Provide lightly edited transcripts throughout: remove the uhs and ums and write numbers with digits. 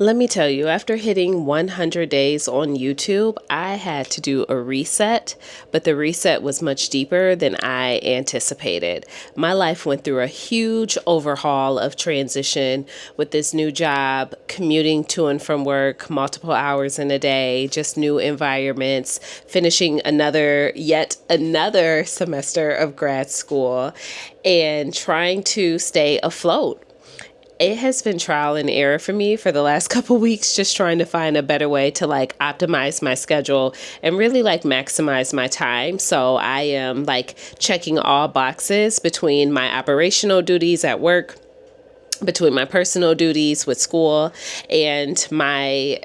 Let me tell you, after hitting 100 days on YouTube, I had to do a reset, but the reset was much deeper than I anticipated. My life went through a huge overhaul of transition with this new job, commuting to and from work multiple hours in a day, just new environments, finishing yet another semester of grad school, and trying to stay afloat. It has been trial and error for me for the last couple weeks, just trying to find a better way to optimize my schedule and really maximize my time. So I am checking all boxes between my operational duties at work, between my personal duties with school, and my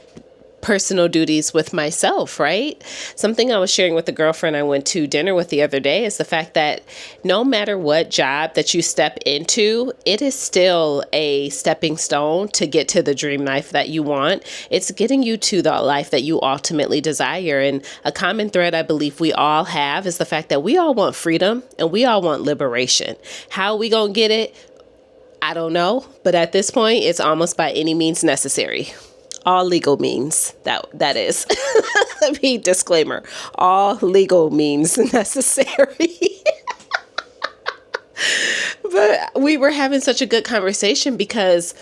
personal duties with myself, right? Something I was sharing with a girlfriend I went to dinner with the other day is the fact that no matter what job that you step into, it is still a stepping stone to get to the dream life that you want. It's getting you to the life that you ultimately desire. And a common thread I believe we all have is the fact that we all want freedom and we all want liberation. How are we going to get it? I don't know. But at this point, it's almost by any means necessary. All legal means, that is. Let me disclaimer, all legal means necessary. But we were having such a good conversation because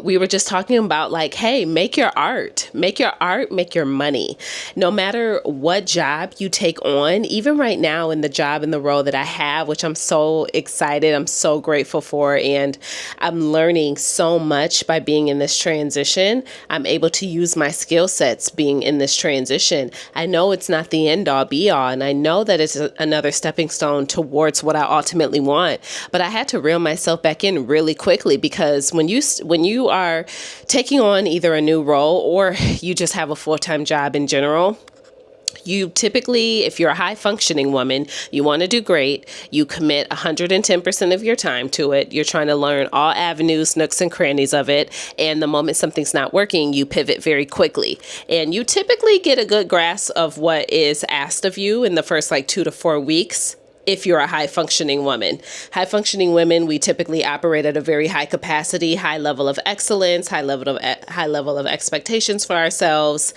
we were just talking about hey, make your art, make your money. No matter what job you take on, even right now in the job and the role that I have, which I'm so excited, I'm so grateful for, and I'm learning so much by being in this transition. I'm able to use my skill sets being in this transition. I know it's not the end all be all, and I know that it's another stepping stone towards what I ultimately want. But I had to reel myself back in really quickly because when you are taking on either a new role or you just have a full-time job in general, you typically, if you're a high functioning woman, you want to do great. You commit 110% of your time to it. You're trying to learn all avenues, nooks and crannies of it. And the moment something's not working, you pivot very quickly. And you typically get a good grasp of what is asked of you in the first 2 to 4 weeks. If you're a high functioning woman. High functioning women, we typically operate at a very high capacity, high level of excellence, high level of expectations for ourselves,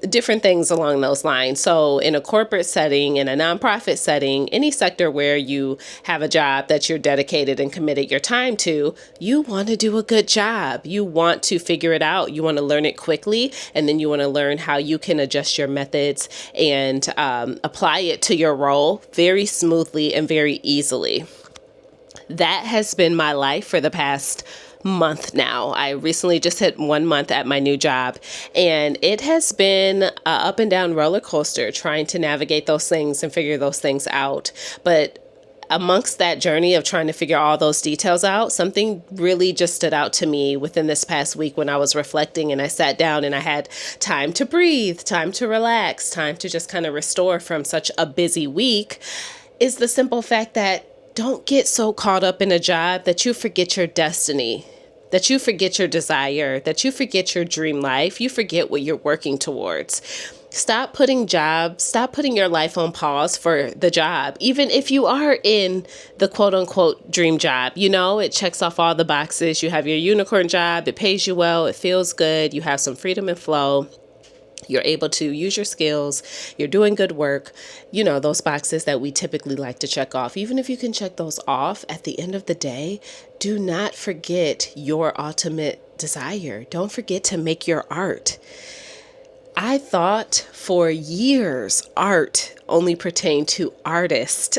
different things along those lines. So in a corporate setting, in a nonprofit setting, any sector where you have a job that you're dedicated and committed your time to, you want to do a good job. You want to figure it out. You want to learn it quickly, and then you want to learn how you can adjust your methods and apply it to your role very smoothly and very easily. That has been my life for the past month now. I recently just hit 1 month at my new job, and it has been an up and down roller coaster trying to navigate those things and figure those things out. But amongst that journey of trying to figure all those details out, something really just stood out to me within this past week when I was reflecting and I sat down and I had time to breathe, time to relax, time to just kind of restore from such a busy week, is the simple fact that don't get so caught up in a job that you forget your destiny, that you forget your desire, that you forget your dream life, you forget what you're working towards. Stop putting your life on pause for the job. Even if you are in the quote unquote dream job, it checks off all the boxes. You have your unicorn job. It pays you well. It feels good. You have some freedom and flow. You're able to use your skills. You're doing good work. Those boxes that we typically like to check off. Even if you can check those off at the end of the day, do not forget your ultimate desire. Don't forget to make your art. I thought for years art only pertained to artists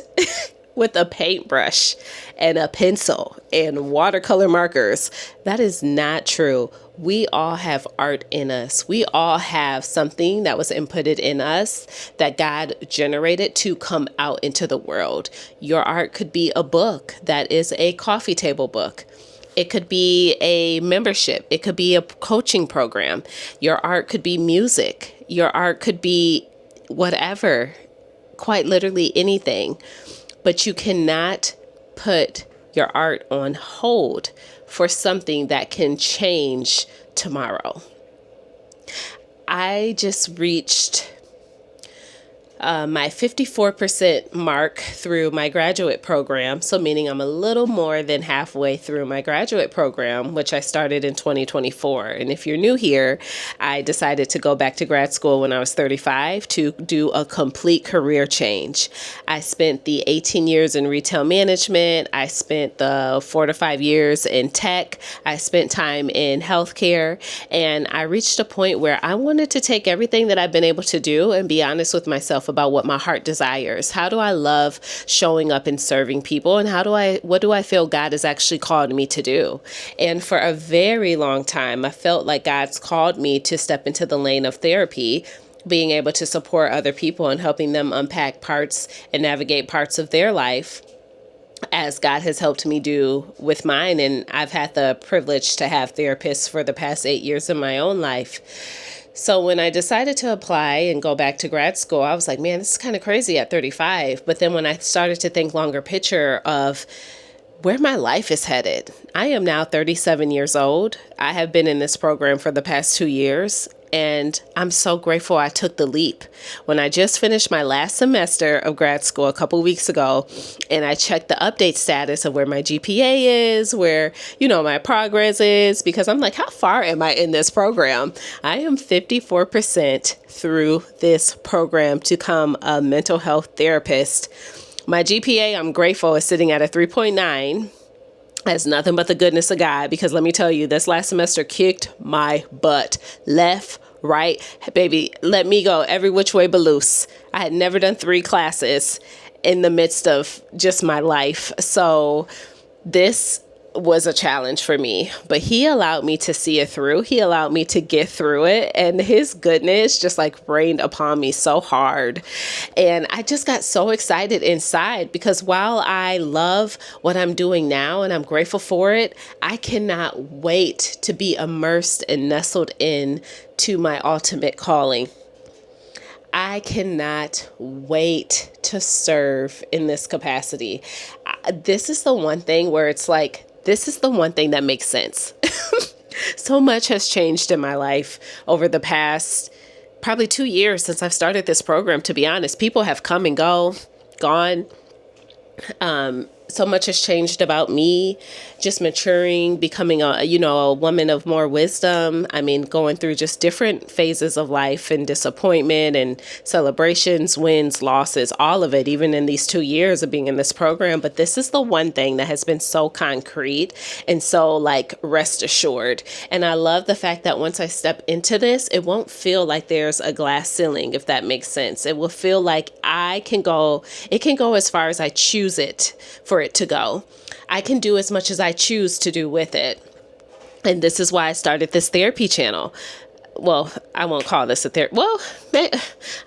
with a paintbrush and a pencil and watercolor markers. That is not true. We all have art in us. We all have something that was inputted in us that God generated to come out into the world. Your art could be a book that is a coffee table book. It could be a membership. It could be a coaching program. Your art could be music. Your art could be whatever, quite literally anything. But you cannot put your art on hold for something that can change tomorrow. I just reached my 54% mark through my graduate program. So, meaning I'm a little more than halfway through my graduate program, which I started in 2024. And if you're new here, I decided to go back to grad school when I was 35 to do a complete career change. I spent the 18 years in retail management. I spent the 4 to 5 years in tech. I spent time in healthcare. And I reached a point where I wanted to take everything that I've been able to do and be honest with myself about what my heart desires. How do I love showing up and serving people? And what do I feel God has actually called me to do? And for a very long time, I felt like God's called me to step into the lane of therapy, being able to support other people and helping them unpack parts and navigate parts of their life, as God has helped me do with mine. And I've had the privilege to have therapists for the past 8 years in my own life. So when I decided to apply and go back to grad school, I was like, man, this is kind of crazy at 35. But then when I started to think longer picture of where my life is headed, I am now 37 years old. I have been in this program for the past 2 years. And I'm so grateful I took the leap. When I just finished my last semester of grad school a couple weeks ago, and I checked the update status of where my GPA is, where, my progress is, because I'm like, how far am I in this program? I am 54% through this program to become a mental health therapist. My GPA, I'm grateful, is sitting at a 3.9. That's nothing but the goodness of God, because let me tell you, this last semester kicked my butt. Left, right, baby, let me go every which way but loose. I had never done 3 classes in the midst of just my life. So this was a challenge for me, but he allowed me to see it through. He allowed me to get through it, and his goodness just like rained upon me so hard. And I just got so excited inside, because while I love what I'm doing now and I'm grateful for it, I cannot wait to be immersed and nestled in to my ultimate calling. I cannot wait to serve in this capacity. This is the one thing where it's like, this is the one thing that makes sense. So much has changed in my life over the past probably 2 years since I've started this program, to be honest. People have come and gone. So much has changed about me, just maturing, becoming a woman of more wisdom. I mean, going through just different phases of life and disappointment and celebrations, wins, losses, all of it, even in these 2 years of being in this program. But this is the one thing that has been so concrete and so like rest assured. And I love the fact that once I step into this, it won't feel like there's a glass ceiling, if that makes sense. It will feel like it can go as far as I choose it for it to go. I can do as much as I choose to do with it. And this is why I started this therapy channel. Well, I won't call this a therapy. Well, I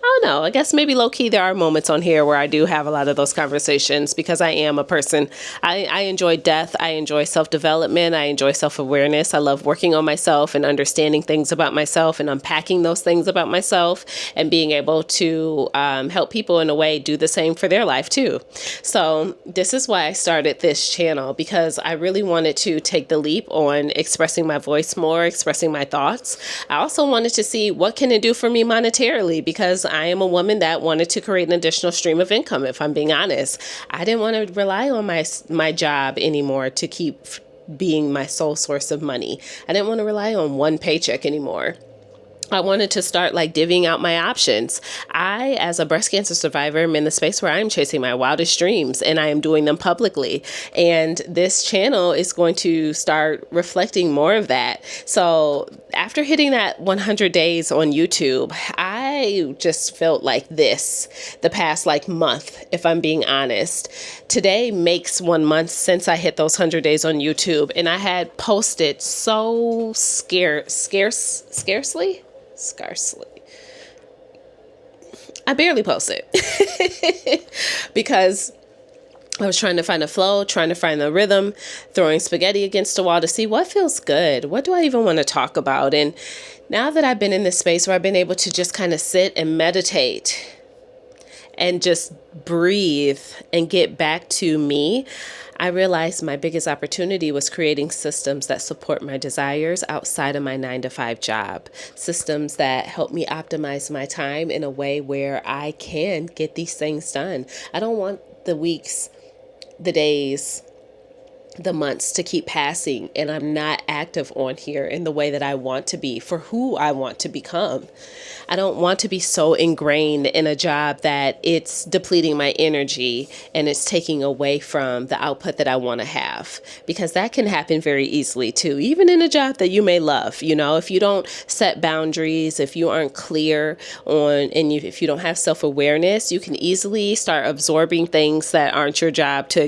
don't know. I guess maybe low key there are moments on here where I do have a lot of those conversations, because I am a person. I enjoy depth. I enjoy self-development. I enjoy self-awareness. I love working on myself and understanding things about myself and unpacking those things about myself and being able to help people in a way do the same for their life too. So this is why I started this channel, because I really wanted to take the leap on expressing my voice more, expressing my thoughts. I also wanted to see what can it do for me monetarily, because I am a woman that wanted to create an additional stream of income. If I'm being honest, I didn't want to rely on my job anymore to keep being my sole source of money. I didn't want to rely on one paycheck anymore. I wanted to start like divvying out my options. I, as a breast cancer survivor, am in the space where I'm chasing my wildest dreams, and I am doing them publicly. And this channel is going to start reflecting more of that. So after hitting that 100 days on YouTube, I just felt like this the past like month, if I'm being honest. Today makes 1 month since I hit those 100 days on YouTube, and I had posted so scarcely. I barely posted because I was trying to find a flow, trying to find the rhythm, throwing spaghetti against the wall to see what feels good. What do I even want to talk about? And now that I've been in this space where I've been able to just kind of sit and meditate and just breathe and get back to me, I realized my biggest opportunity was creating systems that support my desires outside of my 9 to 5 job, systems that help me optimize my time in a way where I can get these things done. I don't want the weeks, the days, the months to keep passing and I'm not active on here in the way that I want to be for who I want to become. I don't want to be so ingrained in a job that it's depleting my energy and it's taking away from the output that I want to have, because that can happen very easily too, even in a job that you may love. If you don't set boundaries, if you aren't clear on, and if you don't have self-awareness, you can easily start absorbing things that aren't your job to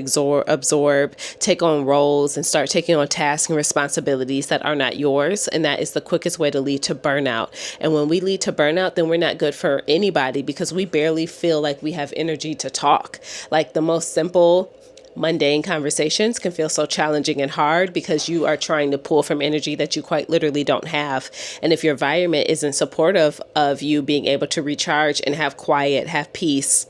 absorb, take on roles and start taking on tasks and responsibilities that are not yours. And that is the quickest way to lead to burnout. And when we lead to burnout, then we're not good for anybody, because we barely feel like we have energy to talk. Like the most simple mundane conversations can feel so challenging and hard because you are trying to pull from energy that you quite literally don't have. And if your environment isn't supportive of you being able to recharge and have quiet, have peace,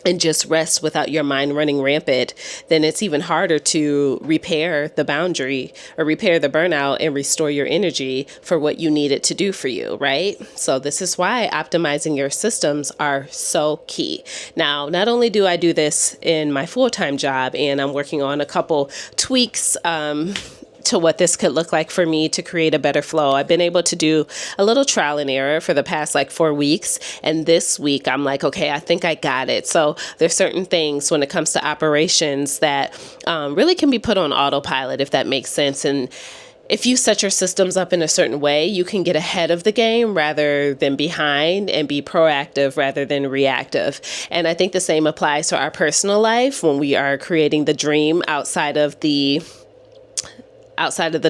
and just rest without your mind running rampant, then it's even harder to repair the boundary or repair the burnout and restore your energy for what you need it to do for you, right? So this is why optimizing your systems are so key. Now, not only do I do this in my full-time job, and I'm working on a couple tweaks to what this could look like for me to create a better flow. I've been able to do a little trial and error for the past 4 weeks. And this week I'm like, okay, I think I got it. So there's certain things when it comes to operations that really can be put on autopilot, if that makes sense. And if you set your systems up in a certain way, you can get ahead of the game rather than behind, and be proactive rather than reactive. And I think the same applies to our personal life when we are creating the dream outside of the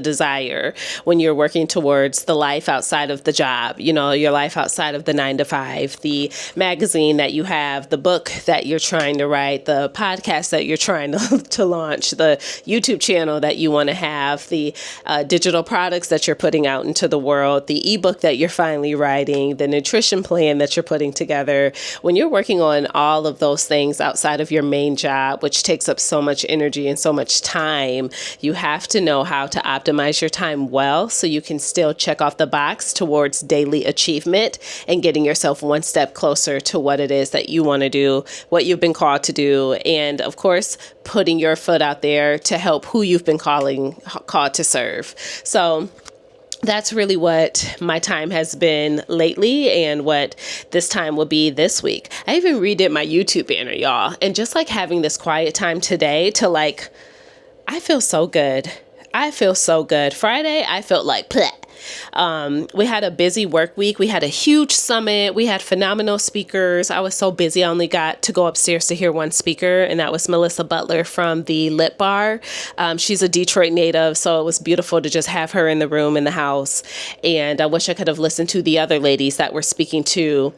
desire, when you're working towards the life outside of the job, your life outside of the 9 to 5, the magazine that you have, the book that you're trying to write, the podcast that you're trying to launch, the YouTube channel that you want to have, the digital products that you're putting out into the world, the ebook that you're finally writing, the nutrition plan that you're putting together. When you're working on all of those things outside of your main job, which takes up so much energy and so much time, you have to know how to optimize your time well so you can still check off the box towards daily achievement and getting yourself one step closer to what it is that you want to do, what you've been called to do, and of course, putting your foot out there to help who you've been called to serve. So that's really what my time has been lately, and what this time will be this week. I even redid my YouTube banner, y'all. And just having this quiet time today to I feel so good. Friday, I felt like bleh. We had a busy work week. We had a huge summit. We had phenomenal speakers. I was so busy. I only got to go upstairs to hear one speaker, and that was Melissa Butler from the Lit Bar. She's a Detroit native, so it was beautiful to just have her in the room, in the house. And I wish I could have listened to the other ladies that were speaking too.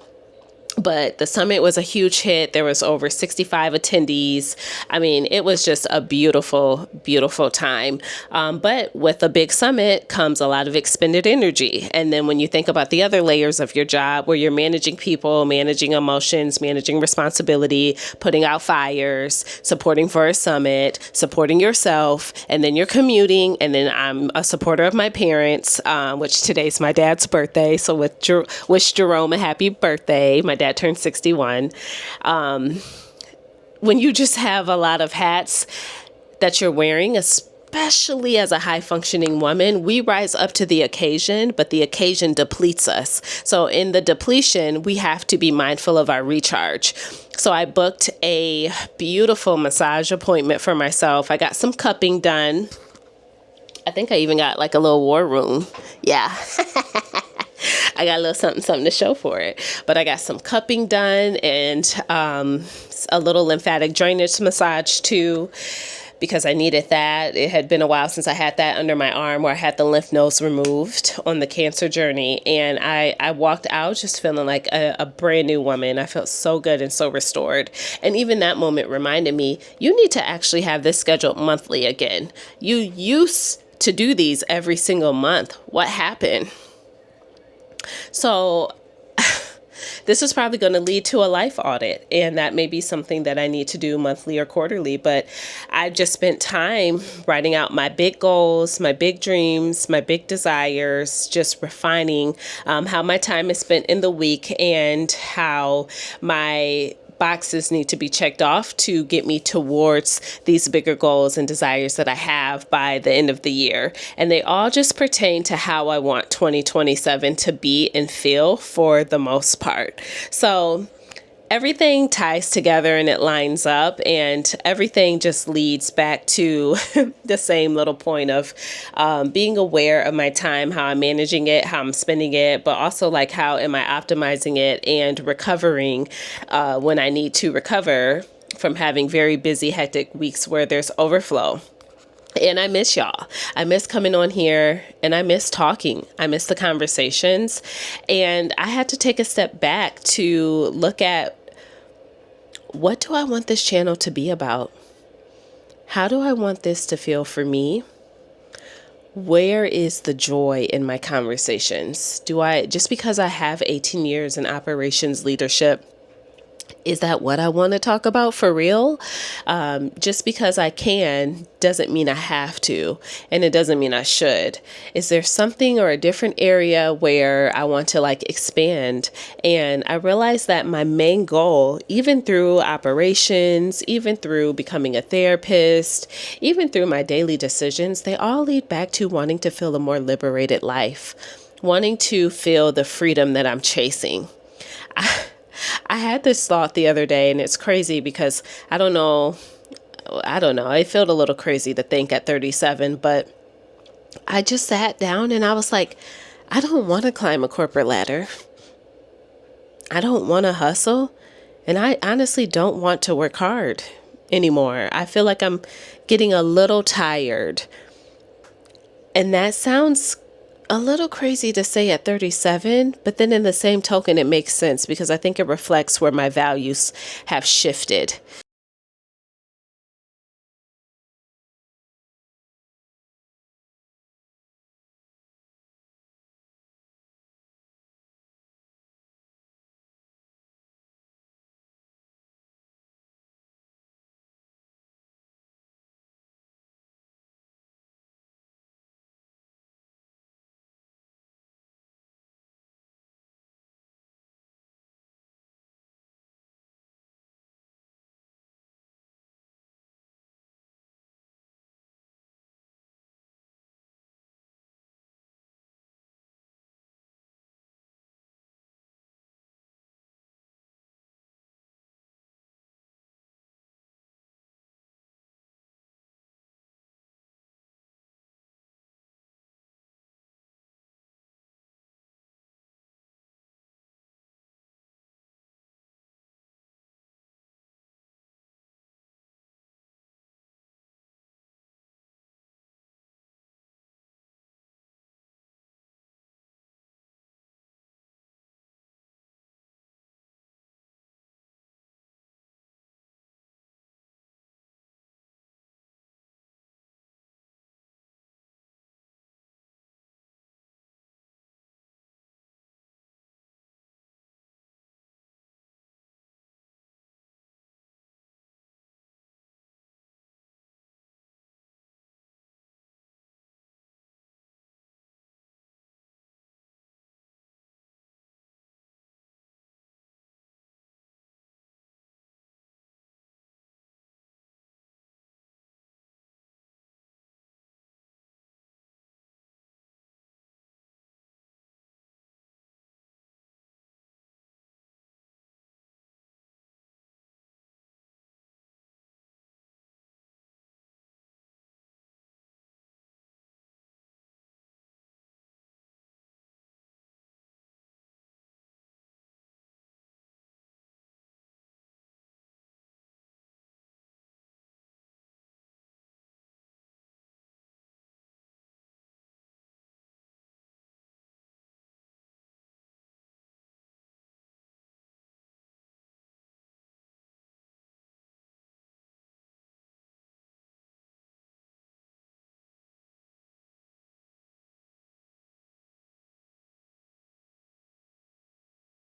But the summit was a huge hit. There was over 65 attendees. I mean, it was just a beautiful, beautiful time. But with a big summit comes a lot of expended energy. And then when you think about the other layers of your job, where you're managing people, managing emotions, managing responsibility, putting out fires, supporting for a summit, supporting yourself, and then you're commuting. And then I'm a supporter of my parents, which today's my dad's birthday. So wish Jerome a happy birthday. My dad turned 61. When you just have a lot of hats that you're wearing, especially as a high functioning woman, we rise up to the occasion, but the occasion depletes us. So in the depletion, we have to be mindful of our recharge. So I booked a beautiful massage appointment for myself. I got some cupping done. I think I even got a little war room. Yeah. I got a little something to show for it. But I got some cupping done, and a little lymphatic drainage massage too, because I needed that. It had been a while since I had that under my arm, where I had the lymph nodes removed on the cancer journey. And I walked out just feeling like a brand new woman. I felt so good and so restored. And even that moment reminded me, you need to actually have this scheduled monthly again. You used to do these every single month. What happened? So this is probably going to lead to a life audit. And that may be something that I need to do monthly or quarterly. But I've just spent time writing out my big goals, my big dreams, my big desires, just refining how my time is spent in the week and how my boxes need to be checked off to get me towards these bigger goals and desires that I have by the end of the year. And they all just pertain to how I want 2027 to be and feel for the most part. So everything ties together and it lines up, and everything just leads back to the same little point of being aware of my time, how I'm managing it, how I'm spending it, but also like how am I optimizing it and recovering when I need to recover from having very busy, hectic weeks where there's overflow. And I miss y'all. I miss coming on here and I miss talking. I miss the conversations. And I had to take a step back to look at, what do I want this channel to be about? How do I want this to feel for me? Where is the joy in my conversations? Just because I have 18 years in operations leadership, is that what I want to talk about for real? Just because I can doesn't mean I have to, and it doesn't mean I should. Is there something or a different area where I want to like expand? And I realized that my main goal, even through operations, even through becoming a therapist, even through my daily decisions, they all lead back to wanting to feel a more liberated life, wanting to feel the freedom that I'm chasing. I had this thought the other day, and it's crazy because I don't know. It felt a little crazy to think at 37, but I just sat down and I was like, I don't want to climb a corporate ladder. I don't want to hustle. And I honestly don't want to work hard anymore. I feel like I'm getting a little tired. And that sounds a little crazy to say at 37, but then in the same token, it makes sense because I think it reflects where my values have shifted.